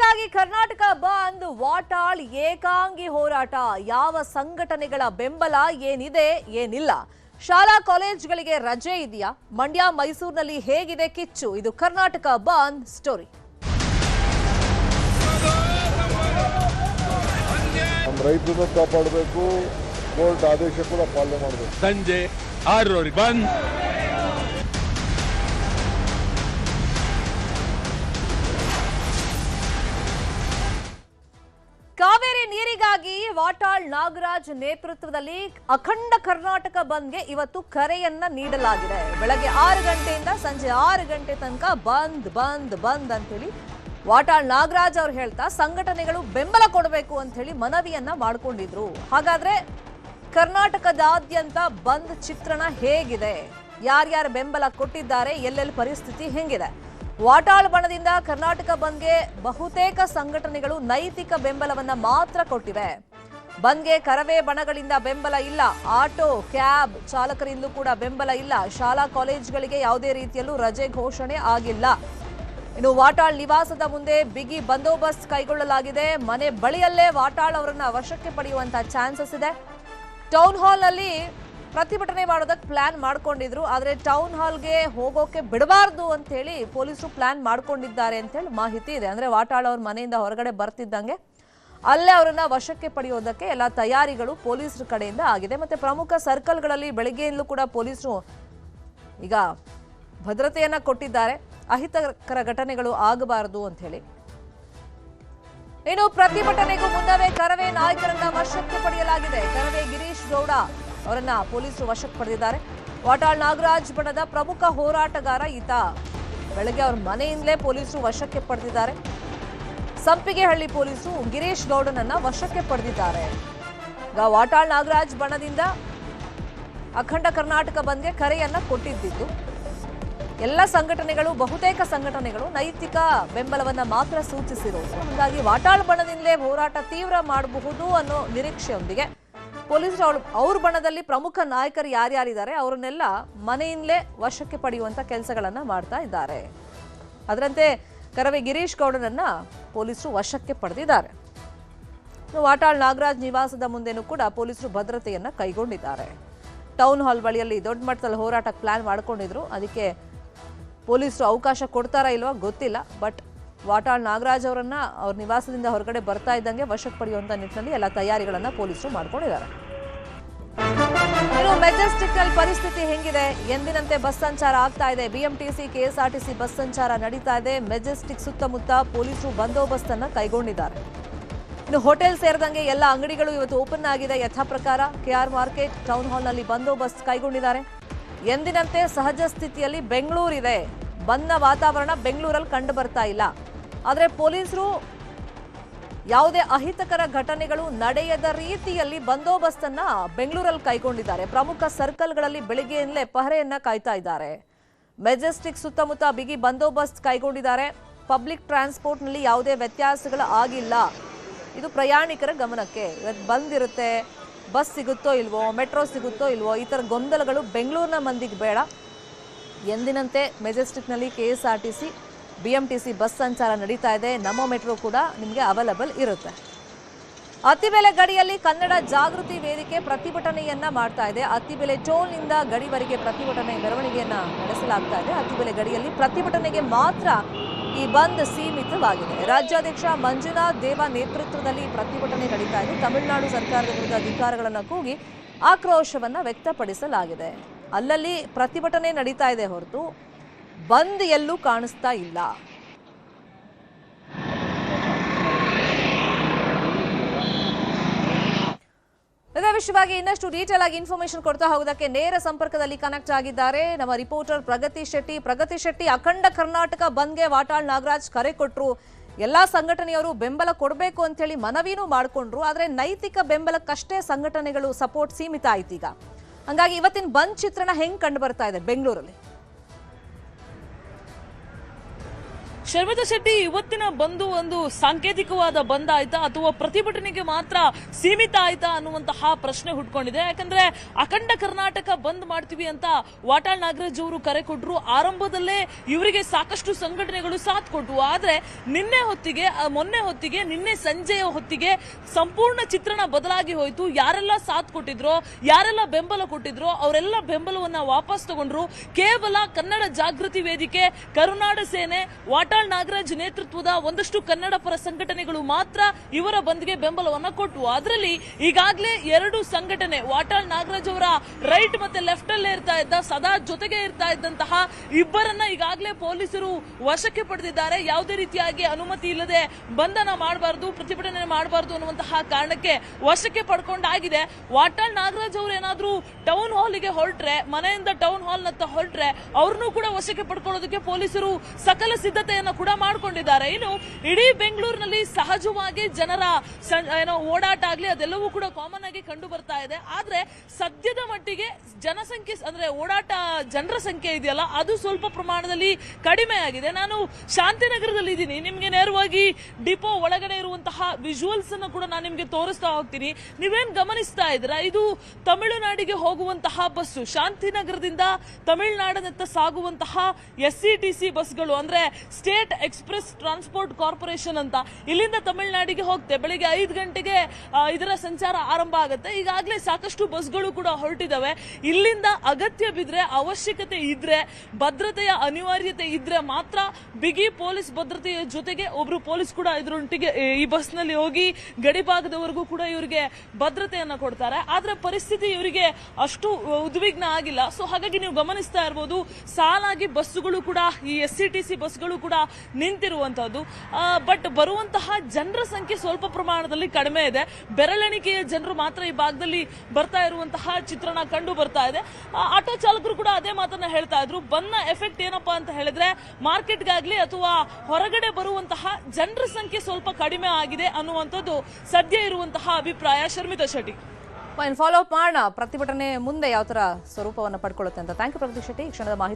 ಒಟ್ಟಾರೆಯಾಗಿ ಕರ್ನಾಟಕ ಬಂದ್ ವಾಟಾಳ್ ಏಕಾಂಗಿ ಹೋರಾಟ. ಯಾವ ಸಂಘಟನೆಗಳ ಬೆಂಬಲ ಏನಿದೆ ಏನಿಲ್ಲ. ಶಾಲಾ ಕಾಲೇಜುಗಳಿಗೆ ರಜೆ ಇದೆಯಾ? ಮಂಡ್ಯ ಮೈಸೂರಿನಲ್ಲಿ ಹೇಗಿದೆ ಕಿಚ್ಚು? ಇದು ಕರ್ನಾಟಕ ಬಂದ್ ಸ್ಟೋರಿ. ರೈತರನ್ನು ಕಾಪಾಡಬೇಕು, ಕೋರ್ಟ್ ಆದೇಶ ಕೂಡ ಪಾಲನೆ ಮಾಡಬೇಕು. ಸಂಜೆ 6 ಬಂದ್. ಕಾವೇರಿ ನೀರಿಗಾಗಿ ವಾಟಾಳ್ ನಾಗರಾಜ್ ನೇತೃತ್ವದಲ್ಲಿ ಅಖಂಡ ಕರ್ನಾಟಕ ಬಂದ್ಗೆ ಇವತ್ತು ಕರೆಯನ್ನ ನೀಡಲಾಗಿದೆ. ಬೆಳಗ್ಗೆ 6 ಗಂಟೆಯಿಂದ ಸಂಜೆ 6 ಗಂಟೆ ತನಕ ಬಂದ್ ಬಂದ್ ಬಂದ್ ಅಂತೇಳಿ ವಾಟಾಳ್ ನಾಗರಾಜ್ ಅವರು ಹೇಳ್ತಾ ಸಂಘಟನೆಗಳು ಬೆಂಬಲ ಕೊಡಬೇಕು ಅಂತ ಹೇಳಿ ಮನವಿಯನ್ನ ಮಾಡಿಕೊಂಡಿದ್ರು. ಹಾಗಾದ್ರೆ ಕರ್ನಾಟಕದಾದ್ಯಂತ ಬಂದ್ ಚಿತ್ರಣ ಹೇಗಿದೆ? ಯಾರ್ಯಾರು ಬೆಂಬಲ ಕೊಟ್ಟಿದ್ದಾರೆ? ಎಲ್ಲೆಲ್ಲಿ ಪರಿಸ್ಥಿತಿ ಹೆಂಗಿದೆ? ವಾಟಾಳ್ ಬಣದಿಂದ ಕರ್ನಾಟಕ ಬಂದ್ಗೆ ಬಹುತೇಕ ಸಂಘಟನೆಗಳು ನೈತಿಕ ಬೆಂಬಲವನ್ನ ಮಾತ್ರ ಕೊಟ್ಟಿವೆ. ಬಂದ್ಗೆ ಕರವೇ ಬಣಗಳಿಂದ ಬೆಂಬಲ ಇಲ್ಲ. ಆಟೋ ಕ್ಯಾಬ್ ಚಾಲಕರಿಂದಲೂ ಕೂಡ ಬೆಂಬಲ ಇಲ್ಲ. ಶಾಲಾ ಕಾಲೇಜುಗಳಿಗೆ ಯಾವುದೇ ರೀತಿಯಲ್ಲೂ ರಜೆ ಘೋಷಣೆ ಆಗಿಲ್ಲ. ಇನ್ನು ವಾಟಾಳ್ ನಿವಾಸದ ಮುಂದೆ ಬಿಗಿ ಬಂದೋಬಸ್ತ್ ಕೈಗೊಳ್ಳಲಾಗಿದೆ. ಮನೆ ಬಳಿಯಲ್ಲೇ ವಾಟಾಳ್ ಅವರನ್ನ ವಶಕ್ಕೆ ಪಡೆಯುವಂತಹ ಚಾನ್ಸಸ್ ಇದೆ. ಟೌನ್ ಹಾಲ್ ನಲ್ಲಿ ಪ್ರತಿಭಟನೆ ಮಾಡೋದಕ್ಕೆ ಪ್ಲಾನ್ ಮಾಡ್ಕೊಂಡಿದ್ರು. ಆದ್ರೆ ಟೌನ್ ಹಾಲ್ಗೆ ಹೋಗೋಕೆ ಬಿಡಬಾರ್ದು ಅಂತ ಹೇಳಿ ಪೊಲೀಸರು ಪ್ಲಾನ್ ಮಾಡ್ಕೊಂಡಿದ್ದಾರೆ ಅಂತ ಹೇಳಿ ಮಾಹಿತಿ ಇದೆ. ಅಂದ್ರೆ ವಾಟಾಳ್ ಅವ್ರ ಮನೆಯಿಂದ ಹೊರಗಡೆ ಬರ್ತಿದ್ದಂಗೆ ಅಲ್ಲೇ ಅವರನ್ನ ವಶಕ್ಕೆ ಪಡೆಯೋದಕ್ಕೆ ಎಲ್ಲ ತಯಾರಿಗಳು ಪೊಲೀಸರ ಕಡೆಯಿಂದ ಆಗಿದೆ. ಮತ್ತೆ ಪ್ರಮುಖ ಸರ್ಕಲ್ಗಳಲ್ಲಿ ಬೆಳಗ್ಗೆಯಿಂದಲೂ ಕೂಡ ಪೊಲೀಸರು ಈಗ ಭದ್ರತೆಯನ್ನ ಕೊಟ್ಟಿದ್ದಾರೆ. ಅಹಿತಕರ ಘಟನೆಗಳು ಆಗಬಾರದು ಅಂತ ಹೇಳಿ. ಇನ್ನು ಪ್ರತಿಭಟನೆಗೂ ಮುನ್ನವೇ ಕರವೇ ನಾಯಕರನ್ನ ವಶಕ್ಕೆ ಪಡೆಯಲಾಗಿದೆ. ಕರವೇ ಗಿರೀಶ್ ಗೌಡ ಅವರನ್ನ ಪೊಲೀಸರು ವಶಕ್ಕೆ ಪಡೆದಿದ್ದಾರೆ. ವಾಟಾಳ್ ನಾಗರಾಜ್ ಬಣದ ಪ್ರಮುಖ ಹೋರಾಟಗಾರ ಈತ. ಬೆಳಗ್ಗೆ ಅವ್ರ ಮನೆಯಿಂದಲೇ ಪೊಲೀಸರು ವಶಕ್ಕೆ ಪಡೆದಿದ್ದಾರೆ. ಸಂಪಿಗೆಹಳ್ಳಿ ಪೊಲೀಸರು ಗಿರೀಶ್ ಗೌಡನನ್ನ ವಶಕ್ಕೆ ಪಡೆದಿದ್ದಾರೆ. ಈಗ ವಾಟಾಳ್ ನಾಗರಾಜ್ ಬಣದಿಂದ ಅಖಂಡ ಕರ್ನಾಟಕ ಬಂದ್ಗೆ ಕರೆಯನ್ನ ಕೊಟ್ಟಿದ್ದು ಎಲ್ಲ ಸಂಘಟನೆಗಳು ಬಹುತೇಕ ಸಂಘಟನೆಗಳು ನೈತಿಕ ಬೆಂಬಲವನ್ನ ಮಾತ್ರ ಸೂಚಿಸಿರೋದು. ಹಾಗಾಗಿ ವಾಟಾಳ್ ಬಣದಿಂದಲೇ ಹೋರಾಟ ತೀವ್ರ ಮಾಡಬಹುದು ಅನ್ನೋ ನಿರೀಕ್ಷೆಯೊಂದಿಗೆ ಪೊಲೀಸರು ಅವ್ರ ಬಣದಲ್ಲಿ ಪ್ರಮುಖ ನಾಯಕರು ಯಾರ್ಯಾರಿದ್ದಾರೆ ಅವರನ್ನೆಲ್ಲ ಮನೆಯಿಂದಲೇ ವಶಕ್ಕೆ ಪಡೆಯುವಂತ ಕೆಲಸಗಳನ್ನ ಮಾಡ್ತಾ ಇದ್ದಾರೆ. ಅದರಂತೆ ಕರವೇ ಗಿರೀಶ್ ಗೌಡನನ್ನ ಪೊಲೀಸರು ವಶಕ್ಕೆ ಪಡೆದಿದ್ದಾರೆ. ವಾಟಾಳ್ ನಾಗರಾಜ್ ನಿವಾಸದ ಮುಂದೆನೂ ಕೂಡ ಪೊಲೀಸರು ಭದ್ರತೆಯನ್ನ ಕೈಗೊಂಡಿದ್ದಾರೆ. ಟೌನ್ ಹಾಲ್ ಬಳಿಯಲ್ಲಿ ದೊಡ್ಡ ಮಟ್ಟದಲ್ಲಿ ಹೋರಾಟಕ್ಕೆ ಪ್ಲಾನ್ ಮಾಡ್ಕೊಂಡಿದ್ರು. ಅದಕ್ಕೆ ಪೊಲೀಸರು ಅವಕಾಶ ಕೊಡ್ತಾರಾ ಇಲ್ವಾ ಗೊತ್ತಿಲ್ಲ. ಬಟ್ ವಾಟಾಳ್ ನಾಗರಾಜ್ ಅವರನ್ನ ಅವ್ರ ನಿವಾಸದಿಂದ ಹೊರಗಡೆ ಬರ್ತಾ ಇದ್ದಂಗೆ ವಶಕ್ಕೆ ಪಡೆಯುವಂತ ನಿಟ್ಟಿನಲ್ಲಿ ಎಲ್ಲ ತಯಾರಿಗಳನ್ನ ಪೊಲೀಸರು ಮಾಡ್ಕೊಂಡಿದ್ದಾರೆ. ಇನ್ನು ಮೆಜೆಸ್ಟಿಕ್ ನಲ್ಲಿ ಪರಿಸ್ಥಿತಿ ಹೆಂಗಿದೆ? ಎಂದಿನಂತೆ ಬಸ್ ಸಂಚಾರ ಆಗ್ತಾ ಇದೆ. ಬಿಎಂಟಿಸಿ ಕೆಎಸ್ಆರ್ಟಿಸಿ ಬಸ್ ಸಂಚಾರ ನಡೀತಾ ಇದೆ. ಮೆಜೆಸ್ಟಿಕ್ ಸುತ್ತಮುತ್ತ ಪೊಲೀಸರು ಬಂದೋಬಸ್ತ್ ಅನ್ನ ಕೈಗೊಂಡಿದ್ದಾರೆ. ಇನ್ನು ಹೋಟೆಲ್ ಸೇರಿದಂಗೆ ಎಲ್ಲ ಅಂಗಡಿಗಳು ಇವತ್ತು ಓಪನ್ ಆಗಿದೆ. ಯಥಾ ಪ್ರಕಾರ ಕೆಆರ್ ಮಾರ್ಕೆಟ್ ಟೌನ್ ಹಾಲ್ ನಲ್ಲಿ ಬಂದೋಬಸ್ತ್ ಕೈಗೊಂಡಿದ್ದಾರೆ. ಎಂದಿನಂತೆ ಸಹಜ ಸ್ಥಿತಿಯಲ್ಲಿ ಬೆಂಗಳೂರಿದೆ. ಬಂದ್ನ ವಾತಾವರಣ ಬೆಂಗಳೂರಲ್ಲಿ ಕಂಡು ಬರ್ತಾ ಇಲ್ಲ. ಆದರೆ ಪೊಲೀಸರು ಯಾವುದೇ ಅಹಿತಕರ ಘಟನೆಗಳು ನಡೆಯದ ರೀತಿಯಲ್ಲಿ ಬಂದೋಬಸ್ತ್ ಅನ್ನ ಬೆಂಗಳೂರಲ್ಲಿ ಕೈಗೊಂಡಿದ್ದಾರೆ. ಪ್ರಮುಖ ಸರ್ಕಲ್ಗಳಲ್ಲಿ ಬೆಳಿಗ್ಗೆಯಿಂದಲೇ ಪಹರೆಯನ್ನ ಕಾಯ್ತಾ ಇದ್ದಾರೆ. ಮೆಜೆಸ್ಟಿಕ್ ಸುತ್ತಮುತ್ತ ಬಿಗಿ ಬಂದೋಬಸ್ತ್ ಕೈಗೊಂಡಿದ್ದಾರೆ. ಪಬ್ಲಿಕ್ ಟ್ರಾನ್ಸ್ಪೋರ್ಟ್ ನಲ್ಲಿ ಯಾವುದೇ ವ್ಯತ್ಯಾಸಗಳು ಆಗಿಲ್ಲ. ಇದು ಪ್ರಯಾಣಿಕರ ಗಮನಕ್ಕೆ. ಇವತ್ತು ಬಂದಿರುತ್ತೆ, ಬಸ್ ಸಿಗುತ್ತೋ ಇಲ್ವೋ, ಮೆಟ್ರೋ ಸಿಗುತ್ತೋ ಇಲ್ವೋ, ಈ ಥರ ಗೊಂದಲಗಳು ಬೆಂಗಳೂರಿನ ಮಂದಿಗೆ ಬೇಡ. ಎಂದಿನಂತೆ ಮೆಜೆಸ್ಟಿಕ್ನಲ್ಲಿ ಕೆಎಸ್ಆರ್ಟಿಸಿ ಬಿಎಂಟಿಸಿ ಬಸ್ ಸಂಚಾರ ನಡೀತಾ ಇದೆ. ನಮ್ಮ ಮೆಟ್ರೋ ಕೂಡ ನಿಮಗೆ ಅವೈಲಬಲ್ ಇರುತ್ತೆ. ಅತ್ತಿಬೆಲೆ ಗಡಿಯಲ್ಲಿ ಕನ್ನಡ ಜಾಗೃತಿ ವೇದಿಕೆ ಪ್ರತಿಭಟನೆಯನ್ನ ಮಾಡ್ತಾ ಇದೆ. ಅತ್ತಿಬೆಲೆ ಟೋಲ್ನಿಂದ ಗಡಿವರೆಗೆ ಪ್ರತಿಭಟನೆ ಮೆರವಣಿಗೆಯನ್ನ ನಡೆಸಲಾಗ್ತಾ ಇದೆ. ಅತ್ತಿಬೆಲೆ ಗಡಿಯಲ್ಲಿ ಪ್ರತಿಭಟನೆಗೆ ಮಾತ್ರ ಈ ಬಂದ್ ಸೀಮಿತವಾಗಿದೆ. ರಾಜ್ಯಾಧ್ಯಕ್ಷ ಮಂಜುನಾಥ್ ದೇವ ನೇತೃತ್ವದಲ್ಲಿ ಪ್ರತಿಭಟನೆ ನಡೀತಾ ಇದೆ. ತಮಿಳುನಾಡು ಸರ್ಕಾರದ ವಿರುದ್ಧ ಧಿಕ್ಕಾರಗಳನ್ನು ಕೂಗಿ ಆಕ್ರೋಶವನ್ನ ವ್ಯಕ್ತಪಡಿಸಲಾಗಿದೆ. ಅಲ್ಲಲ್ಲಿ ಪ್ರತಿಭಟನೆ ನಡೀತಾ ಇದೆ ಹೊರತು ಬಂದ್ ಎಲ್ಲೂ ಕಾಣಿಸ್ತಾ ಇಲ್ಲ. ಇದೇ ವಿಷಯವಾಗಿ ಇನ್ನಷ್ಟು ಡೀಟೇಲ್ ಆಗಿ ಇನ್ಫಾರ್ಮೇಶನ್ ಕೊಡ್ತಾ ಹೋಗೋದಕ್ಕೆ ನೇರ ಸಂಪರ್ಕದಲ್ಲಿ ಕನೆಕ್ಟ್ ಆಗಿದ್ದಾರೆ ನಮ್ಮ ರಿಪೋರ್ಟರ್ ಪ್ರಗತಿ ಶೆಟ್ಟಿ. ಪ್ರಗತಿ ಶೆಟ್ಟಿ, ಅಖಂಡ ಕರ್ನಾಟಕ ಬಂದ್ಗೆ ವಾಟಾಳ್ ನಾಗರಾಜ್ ಕರೆ ಕೊಟ್ಟರು. ಎಲ್ಲಾ ಸಂಘಟನೆಯವರು ಬೆಂಬಲ ಕೊಡಬೇಕು ಅಂತ ಹೇಳಿ ಮನವಿನೂ ಮಾಡಿಕೊಂಡ್ರು. ಆದ್ರೆ ನೈತಿಕ ಬೆಂಬಲಕ್ಕಷ್ಟೇ ಸಂಘಟನೆಗಳು ಸಪೋರ್ಟ್ ಸೀಮಿತ ಆಯ್ತು ಈಗ. ಹಂಗಾಗಿ ಇವತ್ತಿನ ಬಂದ್ ಚಿತ್ರಣ ಹೆಂಗ್ ಕಂಡು ಬರ್ತಾ ಇದೆ ಬೆಂಗಳೂರಲ್ಲಿ? ಶರ್ಮಿತಾ ಶೆಟ್ಟಿ, ಇವತ್ತಿನ ಬಂದು ಒಂದು ಸಾಂಕೇತಿಕವಾದ ಬಂದ್ ಆಯ್ತಾ ಅಥವಾ ಪ್ರತಿಭಟನೆಗೆ ಮಾತ್ರ ಸೀಮಿತ ಆಯ್ತಾ ಅನ್ನುವಂತಹ ಪ್ರಶ್ನೆ ಹುಟ್ಕೊಂಡಿದೆ. ಯಾಕಂದ್ರೆ ಅಖಂಡ ಕರ್ನಾಟಕ ಬಂದ್ ಮಾಡ್ತೀವಿ ಅಂತ ವಾಟಾಳ್ ನಾಗರಾಜ್ ಅವರು ಕರೆ ಕೊಟ್ಟರು. ಆರಂಭದಲ್ಲೇ ಇವರಿಗೆ ಸಾಕಷ್ಟು ಸಂಘಟನೆಗಳು ಸಾಥ್ ಕೊಟ್ಟವು. ಆದ್ರೆ ಮೊನ್ನೆ ಹೊತ್ತಿಗೆ ನಿನ್ನೆ ಸಂಜೆಯ ಹೊತ್ತಿಗೆ ಸಂಪೂರ್ಣ ಚಿತ್ರಣ ಬದಲಾಗಿ ಹೋಯ್ತು. ಯಾರೆಲ್ಲ ಸಾಥ್ ಕೊಟ್ಟಿದ್ರೋ, ಯಾರೆಲ್ಲ ಬೆಂಬಲ ಕೊಟ್ಟಿದ್ರೋ ಅವರೆಲ್ಲ ಬೆಂಬಲವನ್ನ ವಾಪಸ್ ತಗೊಂಡ್ರು. ಕೇವಲ ಕನ್ನಡ ಜಾಗೃತಿ ವೇದಿಕೆ, ಕರುನಾಡ ಸೇನೆ, ವಾಟಾಳ್ ನಾಗರಾಜ್ ನೇತೃತ್ವದ ಒಂದಷ್ಟು ಕನ್ನಡ ಪರ ಸಂಘಟನೆಗಳು ಮಾತ್ರ ಇವರ ಬಂದ್ಗೆ ಬೆಂಬಲವನ್ನ ಕೊಟ್ಟವು. ಅದರಲ್ಲಿ ಈಗಾಗಲೇ 2 ಸಂಘಟನೆ, ವಾಟಾಳ್ ನಾಗರಾಜ್ ಅವರ ರೈಟ್ ಮತ್ತೆ ಲೆಫ್ಟ್ ಅಲ್ಲೇ ಸದಾ ಜೊತೆಗೆ ಇರ್ತಾ ಇದ್ದಂತಹ ಇಬ್ಬರನ್ನ ಈಗಾಗಲೇ ಪೊಲೀಸರು ವಶಕ್ಕೆ ಪಡೆದಿದ್ದಾರೆ. ಯಾವುದೇ ರೀತಿಯಾಗಿ ಅನುಮತಿ ಇಲ್ಲದೆ ಬಂಧನ ಮಾಡಬಾರದು, ಪ್ರತಿಭಟನೆ ಮಾಡಬಾರದು ಅನ್ನುವಂತಹ ಕಾರಣಕ್ಕೆ ವಶಕ್ಕೆ ಪಡ್ಕೊಂಡಾಗಿದೆ. ವಾಟಾಳ್ ನಾಗರಾಜ್ ಅವರು ಏನಾದ್ರೂ ಟೌನ್ ಹಾಲ್ಗೆ ಹೊರಟ್ರೆ, ಮನೆಯಿಂದ ಟೌನ್ ಹಾಲ್ ನತ್ತ ಹೊರಟ್ರೆ ಅವ್ರನ್ನೂ ಕೂಡ ವಶಕ್ಕೆ ಪಡ್ಕೊಳ್ಳೋದಕ್ಕೆ ಪೊಲೀಸರು ಸಕಲ ಸಿದ್ಧತೆಯನ್ನ ಕೂಡ ಮಾಡ್ಕೊಂಡಿದ್ದಾರೆ. ಇನ್ನು ಇಡೀ ಬೆಂಗಳೂರಿನಲ್ಲಿ ಸಹಜವಾಗಿ ಜನರ ಓಡಾಟ ಆಗ್ಲಿ ಅದೆಲ್ಲವೂ ಕೂಡ ಕಾಮನ್ ಆಗಿ ಕಂಡು ಬರ್ತಾ ಇದೆ. ಆದ್ರೆ ಸದ್ಯದ ಮಟ್ಟಿಗೆ ಜನಸಂಖ್ಯೆ ಅಂದ್ರೆ ಓಡಾಟ ಜನರ ಸಂಖ್ಯೆ ಇದೆಯಲ್ಲ ಅದು ಸ್ವಲ್ಪ ಪ್ರಮಾಣದಲ್ಲಿ ಕಡಿಮೆ ಆಗಿದೆ. ನಾನು ಶಾಂತಿನಗರದಲ್ಲಿ ಇದ್ದೀನಿ, ನಿಮ್ಗೆ ನೇರವಾಗಿ ಡಿಪೋ ಒಳಗಡೆ ಇರುವಂತಹ ವಿಜುವಲ್ಸ್ ಅನ್ನು ಕೂಡ ನಾನು ನಿಮ್ಗೆ ತೋರಿಸ್ತಾ ಹೋಗ್ತೀನಿ. ನೀವೇನ್ ಗಮನಿಸ್ತಾ ಇದ್ದೀರಾ, ಇದು ತಮಿಳುನಾಡಿಗೆ ಹೋಗುವಂತಹ ಬಸ್ಸು. ಶಾಂತಿನಗರದಿಂದ ತಮಿಳುನಾಡಿನತ್ತ ಸಾಗುವಂತಹ SCTC ಬಸ್ಗಳು ಅಂದ್ರೆ ಸ್ಟೇಟ್ ಎಕ್ಸ್ಪ್ರೆಸ್ ಟ್ರಾನ್ಸ್ಪೋರ್ಟ್ ಕಾರ್ಪೊರೇಷನ್ ಅಂತ, ಇಲ್ಲಿಂದ ತಮಿಳುನಾಡಿಗೆ ಹೋಗುತ್ತೆ. ಬೆಳಿಗ್ಗೆ 5 ಗಂಟೆಗೆ ಇದರ ಸಂಚಾರ ಆರಂಭ ಆಗುತ್ತೆ. ಈಗಾಗಲೇ ಸಾಕಷ್ಟು ಬಸ್ಗಳು ಕೂಡ ಹೊರಟಿದ್ದಾವೆ. ಇಲ್ಲಿಂದ ಅಗತ್ಯ ಬಿದ್ರೆ, ಅವಶ್ಯಕತೆ ಇದ್ರೆ, ಭದ್ರತೆಯ ಅನಿವಾರ್ಯತೆ ಇದ್ರೆ ಮಾತ್ರ ಬಿಗಿ ಪೊಲೀಸ್ ಭದ್ರತೆಯ ಜೊತೆಗೆ ಒಬ್ರು ಪೊಲೀಸ್ ಕೂಡ ಇದರೊಟ್ಟಿಗೆ ಈ ಬಸ್ ನಲ್ಲಿ ಹೋಗಿ ಗಡಿಭಾಗದವರೆಗೂ ಕೂಡ ಇವರಿಗೆ ಭದ್ರತೆಯನ್ನ ಕೊಡ್ತಾರೆ. ಆದ್ರೆ ಪರಿಸ್ಥಿತಿ ಇವರಿಗೆ ಅಷ್ಟು ಉದ್ವಿಗ್ನ ಆಗಿಲ್ಲ. ಸೊ ಹಾಗಾಗಿ ನೀವು ಗಮನಿಸ್ತಾ ಇರಬಹುದು, ಸಾಲಾಗಿ ಬಸ್ಸುಗಳು ಕೂಡ, ಈ SCTC ಬಸ್ಗಳು ಕೂಡ ನಿಂತಿರುವಂತಹದ್ದು. ಬಟ್ ಬರುವಂತಹ ಜನರ ಸಂಖ್ಯೆ ಸ್ವಲ್ಪ ಪ್ರಮಾಣದಲ್ಲಿ ಕಡಿಮೆ ಇದೆ. ಬೆರಳೆಣಿಕೆಯ ಜನರು ಮಾತ್ರ ಈ ಭಾಗದಲ್ಲಿ ಬರ್ತಾ ಇರುವಂತಹ ಚಿತ್ರಣ ಕಂಡು ಬರ್ತಾ ಇದೆ. ಆಟೋ ಚಾಲಕರು ಕೂಡ ಅದೇ ಮಾತನ್ನ ಹೇಳ್ತಾ ಇದ್ರು. ಬನ್ನ ಎಫೆಕ್ಟ್ ಏನಪ್ಪಾ ಅಂತ ಹೇಳಿದ್ರೆ, ಮಾರ್ಕೆಟ್ಗಾಗ್ಲಿ ಅಥವಾ ಹೊರಗಡೆ ಬರುವಂತಹ ಜನರ ಸಂಖ್ಯೆ ಸ್ವಲ್ಪ ಕಡಿಮೆ ಆಗಿದೆ ಅನ್ನುವಂಥದ್ದು ಸದ್ಯ ಇರುವಂತಹ ಅಭಿಪ್ರಾಯ. ಶರ್ಮಿತಾ ಶೆಟ್ಟಿ, ಫಾಲೋ ಅಪ್ ಮಾಡೋಣ, ಪ್ರತಿಭಟನೆ ಮುಂದೆ ಯಾವ ತರ ಸ್ವರೂಪವನ್ನು ಪಡ್ಕೊಳ್ಳುತ್ತೆ ಅಂತ. ಥ್ಯಾಂಕ್ ಯು ಪ್ರಗತಿ ಶೆಟ್ಟಿ, ಈ ಕ್ಷಣದ ಮಾಹಿತಿ.